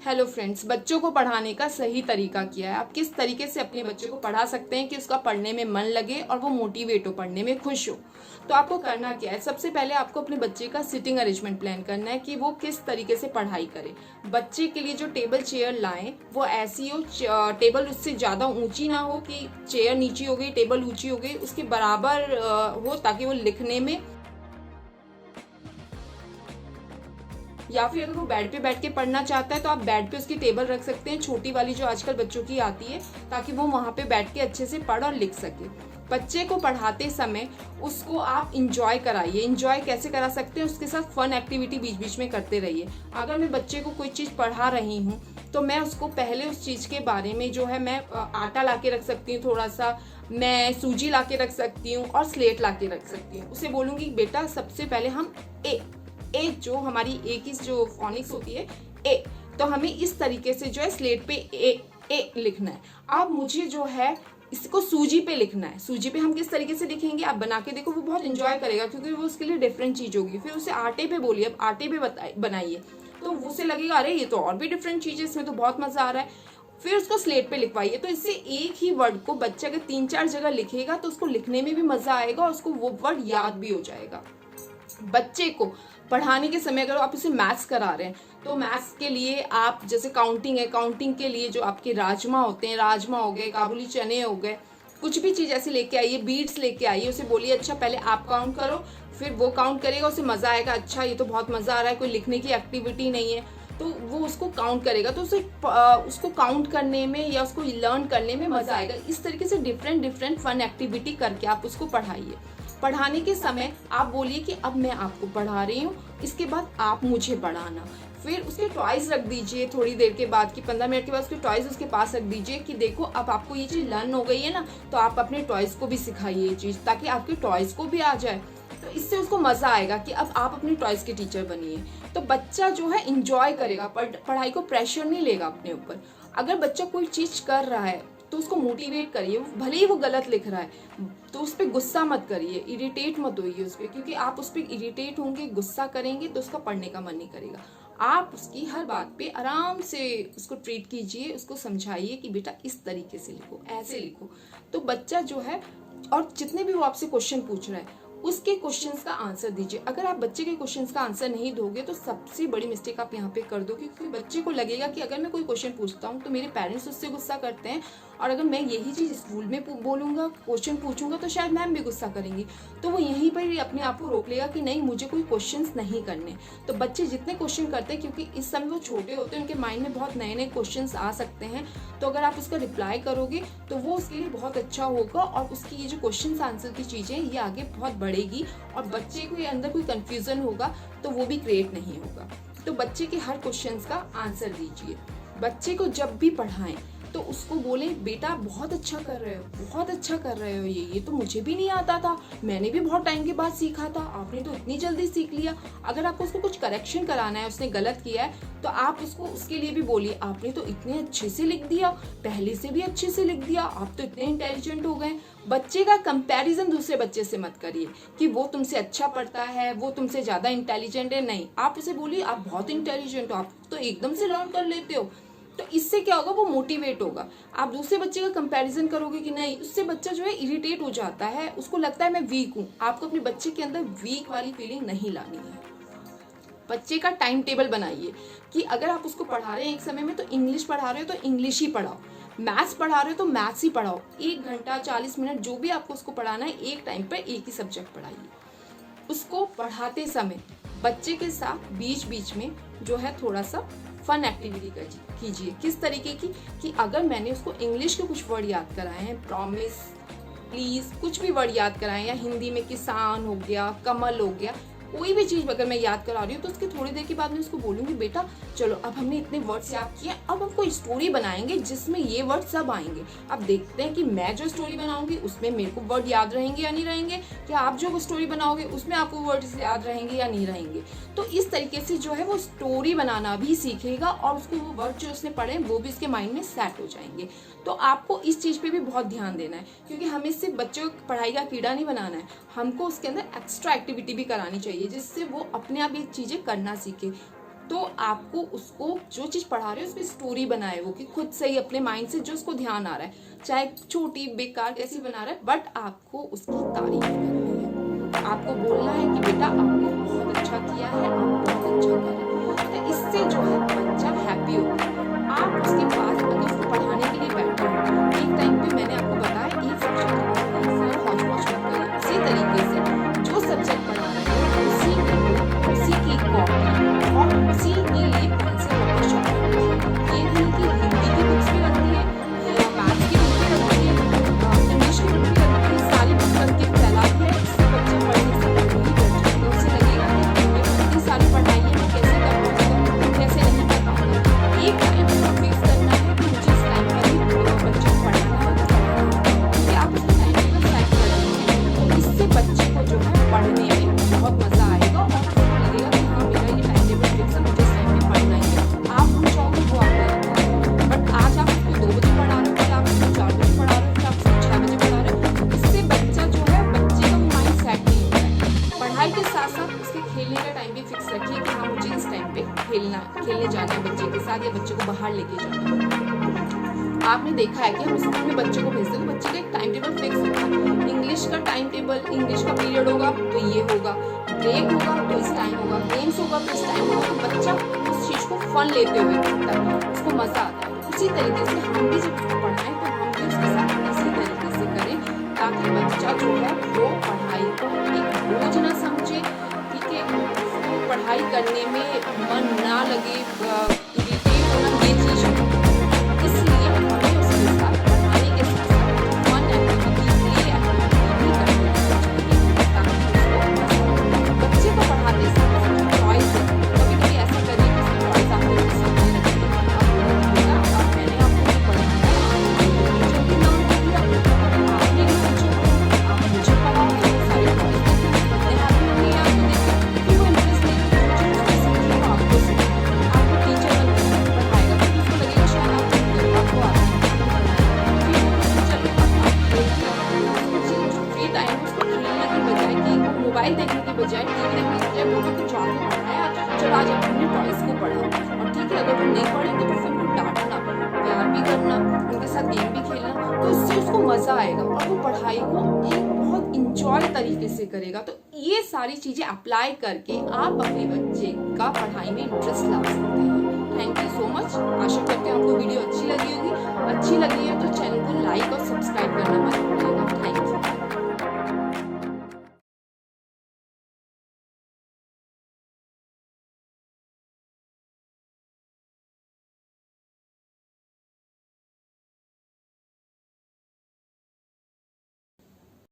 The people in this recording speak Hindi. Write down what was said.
हेलो फ्रेंड्स, बच्चों को पढ़ाने का सही तरीका क्या है। आप किस तरीके से अपने बच्चे को पढ़ा सकते हैं कि उसका पढ़ने में मन लगे और वो मोटिवेट हो, पढ़ने में खुश हो। तो आपको करना क्या है, सबसे पहले आपको अपने बच्चे का सिटिंग अरेंजमेंट प्लान करना है कि वो किस तरीके से पढ़ाई करे। बच्चे के लिए जो टेबल चेयर लाएं वो ऐसी हो, टेबल उससे ज़्यादा ऊंची ना हो कि चेयर नीची हो गई टेबल ऊंची हो गई, उसके बराबर हो ताकि वो लिखने में, या फिर अगर वो बेड पे बैठ के पढ़ना चाहता है तो आप बेड पे उसकी टेबल रख सकते हैं, छोटी वाली जो आजकल बच्चों की आती है, ताकि वो वहाँ पे बैठ के अच्छे से पढ़ और लिख सके। बच्चे को पढ़ाते समय उसको आप इंजॉय कराइए। इंजॉय कैसे करा सकते हैं, उसके साथ फन एक्टिविटी बीच बीच में करते रहिए। अगर मैं बच्चे को कोई चीज़ पढ़ा रही हूँ तो मैं उसको पहले उस चीज़ के बारे में जो है, मैं आटा ला के रख सकती हूँ, थोड़ा सा मैं सूजी ला के रख सकती हूँ और स्लेट ला के रख सकती हूँ। उसे बोलूँगी बेटा सबसे पहले हम ए जो हमारी ए की जो फोनिक्स होती है ए, तो हमें इस तरीके से जो है स्लेट पे ए लिखना है। अब मुझे जो है इसको सूजी पे लिखना है। सूजी पे हम किस तरीके से लिखेंगे आप बना के देखो, वो बहुत इंजॉय करेगा क्योंकि वो उसके लिए डिफरेंट चीज होगी। फिर उसे आटे पे बोलिए, अब आटे पे बनाइए, तो उसे लगेगा अरे ये तो और भी डिफरेंट चीज है, इसमें तो बहुत मजा आ रहा है। फिर उसको स्लेट पे लिखवाइए। तो इससे एक ही वर्ड को बच्चा अगर 3-4 जगह लिखेगा तो उसको लिखने में भी मजा आएगा और उसको वो वर्ड याद भी हो जाएगा। बच्चे को पढ़ाने के समय अगर आप इसे मैथ्स करा रहे हैं तो मैथ्स के लिए आप जैसे काउंटिंग है, काउंटिंग के लिए जो आपके राजमा होते हैं, राजमा हो गए, काबुली चने हो गए, कुछ भी चीज़ ऐसी लेके आइए, बीट्स लेके आइए, उसे बोलिए अच्छा पहले आप काउंट करो, फिर वो काउंट करेगा, उसे मज़ा आएगा, अच्छा ये तो बहुत मज़ा आ रहा है, कोई लिखने की एक्टिविटी नहीं है, तो वो उसको काउंट करेगा, तो उसे उसको काउंट करने में या उसको लर्न करने में मज़ा आएगा। इस तरीके से डिफरेंट फन एक्टिविटी करके आप उसको पढ़ाइए। पढ़ाने के समय आप बोलिए कि अब मैं आपको पढ़ा रही हूँ, इसके बाद आप मुझे पढ़ाना। फिर उसके टॉयज रख दीजिए, थोड़ी देर के बाद कि 15 मिनट के बाद उसके टॉयज उसके पास रख दीजिए कि देखो अब आपको ये चीज़ लर्न हो गई है ना, तो आप अपने टॉयज को भी सिखाइए ये चीज़, ताकि आपके टॉयज को भी आ जाए। तो इससे उसको मज़ा आएगा कि अब आप अपने टॉयज के टीचर बनिए। तो बच्चा जो है इंजॉय करेगा, पढ़ाई को प्रेशर नहीं लेगा अपने ऊपर। अगर बच्चा कोई चीज़ कर रहा है तो उसको मोटिवेट करिए, भले ही वो गलत लिख रहा है तो उस पर गुस्सा मत करिए, इरिटेट मत होइए उस पर, क्योंकि आप उस पर इरिटेट होंगे, गुस्सा करेंगे तो उसका पढ़ने का मन नहीं करेगा। आप उसकी हर बात पे आराम से उसको ट्रीट कीजिए, उसको समझाइए कि बेटा इस तरीके से लिखो, ऐसे लिखो। तो बच्चा जो है, और जितने भी वो आपसे क्वेश्चन पूछ रहा है उसके क्वेश्चंस का आंसर दीजिए। अगर आप बच्चे के क्वेश्चंस का आंसर नहीं दोगे तो सबसे बड़ी मिस्टेक आप यहाँ पे कर दोगे, क्योंकि बच्चे को लगेगा कि अगर मैं कोई क्वेश्चन पूछता हूँ तो मेरे पेरेंट्स उससे गुस्सा करते हैं, और अगर मैं यही चीज़ स्कूल में बोलूँगा, क्वेश्चन पूछूंगा तो शायद मैम भी गुस्सा करेंगी। तो वो यहीं पर ही अपने आप को रोक लेगा कि नहीं, मुझे कोई क्वेश्चन नहीं करने। तो बच्चे जितने क्वेश्चन करते हैं, क्योंकि इस समय वो छोटे होते हैं, उनके माइंड में बहुत नए नए क्वेश्चन आ सकते हैं, तो अगर आप उसका रिप्लाई करोगे तो वो उसके लिए बहुत अच्छा होगा, और उसकी ये जो क्वेश्चन आंसर की चीज़ें ये आगे बहुत बढ़ेगी, और बच्चे के अंदर कोई कंफ्यूजन होगा तो वो भी क्रिएट नहीं होगा। तो बच्चे के हर क्वेश्चंस का आंसर दीजिए। बच्चे को जब भी पढ़ाएं तो उसको बोले बेटा बहुत अच्छा कर रहे हो, बहुत अच्छा कर रहे हो, ये तो मुझे भी नहीं आता था, मैंने भी बहुत टाइम के बाद सीखा था, आपने तो इतनी जल्दी सीख लिया। अगर आपको उसको कुछ करेक्शन कराना है, उसने गलत किया है, तो आप उसको उसके लिए भी बोलिए आपने तो इतने अच्छे से लिख दिया, पहले से भी अच्छे से लिख दिया, आप तो इतने इंटेलिजेंट हो गए। बच्चे का कंपैरिजन दूसरे बच्चे से मत करिए कि वो तुमसे अच्छा पढ़ता है, वो तुमसे ज़्यादा इंटेलिजेंट है, नहीं, आप उसे बोलिए आप बहुत इंटेलिजेंट हो, आप तो एकदम से लर्न कर लेते हो। तो इससे क्या होगा, वो मोटिवेट होगा। आप दूसरे बच्चे का कंपैरिजन करोगे कि नहीं, उससे बच्चा जो है इरिटेट हो जाता है, उसको लगता है मैं वीक हूँ। आपको अपने बच्चे के अंदर वीक वाली फीलिंग नहीं लानी है। बच्चे का टाइम टेबल बनाइए कि अगर आप उसको पढ़ा रहे हैं एक समय में तो इंग्लिश पढ़ा रहे हो तो इंग्लिश ही पढ़ाओ, मैथ्स पढ़ा रहे हो तो मैथ्स ही पढ़ाओ। 1 घंटा 40 मिनट जो भी आपको उसको पढ़ाना है, एक टाइम पर एक ही सब्जेक्ट पढ़ाइए। उसको पढ़ाते समय बच्चे के साथ बीच बीच में जो है थोड़ा सा फन एक्टिविटी कीजिए। किस तरीके की, कि अगर मैंने उसको इंग्लिश के कुछ वर्ड याद कराए हैं, प्रॉमिस, प्लीज, कुछ भी वर्ड याद कराए, या हिंदी में किसान हो गया, कमल हो गया, कोई भी चीज़ अगर मैं याद करा रही हूँ तो उसके थोड़ी देर के बाद मैं उसको बोलूँगी बेटा चलो अब हमने इतने वर्ड्स याद किए, अब हम कोई स्टोरी बनाएंगे जिसमें ये वर्ड सब आएंगे। अब देखते हैं कि मैं जो स्टोरी बनाऊंगी उसमें मेरे को वर्ड याद रहेंगे या नहीं रहेंगे, क्या आप जो स्टोरी बनाओगे उसमें आपको वर्ड्स याद रहेंगे या नहीं रहेंगे। तो इस तरीके से जो है वो स्टोरी बनाना भी सीखेगा, और उसको वो वर्ड जो उसने पढ़े वो भी उसके माइंड में सेट हो जाएंगे। तो आपको इस चीज़ पे भी बहुत ध्यान देना है, क्योंकि हमें सिर्फ बच्चों को पढ़ाई का कीड़ा नहीं बनाना है, हमको उसके अंदर एक्स्ट्रा एक्टिविटी भी करानी चाहिए जिससे वो अपने आप ये चीज़ें करना सीखे। तो आपको उसको जो चीज़ पढ़ा रहे हो उसकी स्टोरी बनाए वो, कि खुद से ही अपने माइंड से जो उसको ध्यान आ रहा है, चाहे छोटी बेकार कैसी बना रहा है, बट आपको उसकी तारीफ करनी है। आपको बोलना है कि बेटा आपने बहुत अच्छा किया है, आप बहुत अच्छा कर रहे हो। तो इससे जो है बच्चा हैप्पी होता है। आप उसके पास अगर उसको पढ़ाने के लिए बैठे हो, एक टाइम पे मैंने आपको बताया एक सब्जेक्ट हौच पौच मत करिए। उसी तरीके से जो सब्जेक्ट पढ़ा रहे हो उसी की कॉपी और उसी के लिए पेंसिल रबर शॉर्पनर रखिए। ये नहीं कि हिंदी की बुक्स भी रखती है, मैथ्स की बुक भी रखती है, इंग्लिश की बुक भी रखती है, सारी बुक रख के फैलाती है। इससे बच्चे पढ़ने से नहीं बैठ जाएंगे। उससे लगेगा कि हमें इतनी सारी पढ़ाई है, मैं कैसे कर पाऊंगा, कैसे नहीं कर पाऊंगा। एक टाइम फिक्स करना है कि मुझे इस टाइम पर ही बच्चों को पढ़ाना है, क्योंकि आप उसको टाइम टेबल सेट कर देंगे तो इससे बच्चे को जो है पढ़ने में बहुत मजा आएगा और उसको लगेगा कि हाँ मेरा ये टाइम टेबल फिक्स है, मुझे इस टाइम पे पढ़ना ही है। आप हम चाहोगे वो आप करेंगे, बट आज आप उसको 2 बजे पढ़ा रहे हो, कल आप उसको 4 बजे पढ़ा रहे हो, फिर आप उसको 6 बजे पढ़ा रहे हो। इससे बच्चा जो है बच्चे का माइंड सेट नहीं होता है। पढ़ाई के साथ साथ उसके खेलने का टाइम भी फिक्स रखिए कि हाँ मुझे इस टाइम पे खेलने जाना है बच्चे के साथ, या बच्चे को बाहर लेके जाना है। आपने देखा है कि हम स्कूल में बच्चे को भेजते हैं तो बच्चे का एक टाइम टेबल फिक्स होता है। इंग्लिश का टाइम टेबल, इंग्लिश का पीरियड होगा तो ये होगा, ब्रेक होगा तो इस टाइम होगा, गेम्स होगा तो इस टाइम होगा। तो बच्चा उस चीज को फन लेते हुए करता है, उसको मजा आता है। तो उसी तरीके से हम भी जब उसको पढ़ाएं तो हम भी उसके साथ इसी तरीके से करें, ताकि बच्चा जो है वो पढ़ाई को एक बोझ ना समझे, ठीक है, उसको पढ़ाई करने में मन ना लगे, इरिटेट होना, ये चीज है। इसलिए हमें उसके साथ पढ़ाने के साथ साथ फन एक्टिविटी, प्ले एक्टिविटी भी करनी चाहिए, ताकि उसको बच्चे को पढ़ाते समय जो चॉइस है, कभी-कभी ऐसा करिए कि उसकी चॉइस आपने उसके सामने रखी है। अब बेटा अब मैंने आपको ये पढ़ाना है, टीचर के नाम पे दिया, आपने भी मुझे पढ़ाया, आप मुझे पढ़ाओगे, सारी चॉइस देखिए, कितने हैप्पी होंगे आपको देख के, क्योंकि वो इंटरेस्ट लेके जो चीज़ उसको सीखेगा आपको सिखाएगा। आपको टीचर बनकर पढ़ाएगा तो उसको लगेगा शायद आपको आता है, फिर वो चलो फ्री टाइम उसको खेलने की बजाय, कि मोबाइल देखने की बजाय, टीवी देखने की बजाय बोलो कि जाके पढ़ाया, चलो आज अपने टॉयज को पढ़ाओ। और ठीक है, अगर वो नहीं पढ़ेंगे तो फिर उनको डांटना, प्यार भी करना, उनके साथ गेम भी खेलना, तो इससे उसको मजा आएगा और वो पढ़ाई को एक बहुत इंजॉय तरीके से करेगा। तो ये सारी चीजें अप्लाई करके आप अपने बच्चे का पढ़ाई में इंटरेस्ट ला सकते हैं।